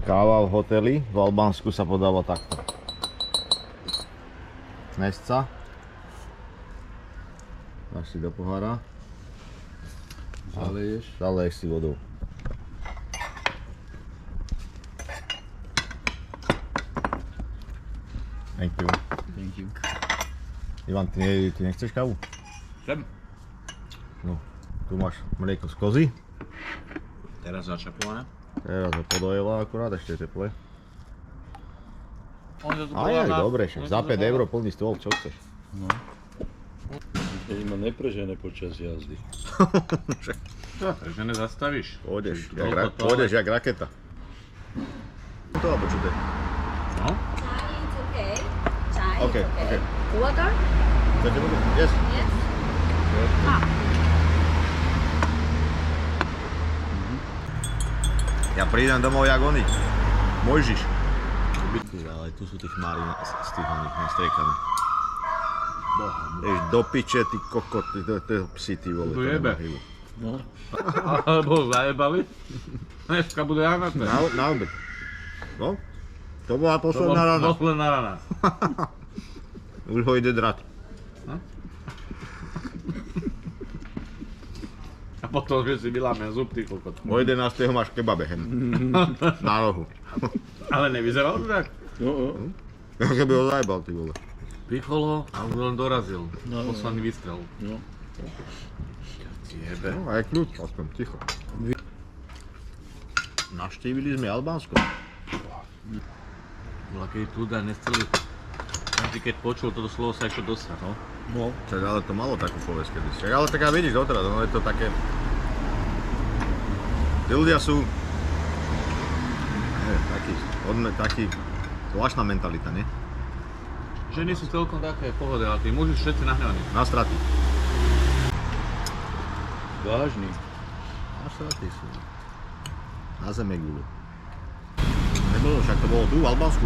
Káva v hoteli v Albánsku sa podáva takto. Nesca. Dáš si do pohára. Zaleješ si vodou. Thank you. Thank you. Ivan, ty nechceš kávu? Chcem. No, tu máš mlieko z kozy. Teraz začapované. Teraz ho podojela akurát, ešte je teplé. Aj, dobre, však za 5 € plný stôl, čo chceš? No. Keď ma neprežene počas jazdy. Takže nezastavíš. Pôjdeš jak raketa. To alebo čo to je? No? Chai is okay. Chai Okay, is okay. okay. Water? Chcete vodu? Yes. Yes. Ah. Ja prídem domov jak oni. Mojžiš. Ale tu sú tí chmári z tých oných nastriekaní. Vieš, do piče, ty kokot, to je psi, ty vole. Tu jebe. No. Alebo zajebali. Dneska bude rána. Na obed. No, to bola posledná rana. Posledná rana. Už ho ide drať. A potom, že si vyláme zub, ty kokot. O 11. máš kebabe hen. Na rohu. Ale nevyzeral to tak. Jo. Ja keby ho zajebal, ty vole. Pichol ho a už len dorazil. No. Posledný výstrel. No. Jebe. No, aj kľud, aspoň ticho. Navštívili sme Albánsko. Bola keď tu dá nescelý. Každý keď počul toto slovo sa ešte dosah, no. No, však ale to malo takú povesť kedysi. Však ale taká vidíš doteraz, no je to také... Tí ľudia sú... taký zvláštna mentalita, nie? Ženy sú celkom také pohode, ale tí muži všetci nahnevaní. Na straty. Vážny. Na straty sú. Na zeme gulu. Nebolo, však to bolo tu v Albánsku.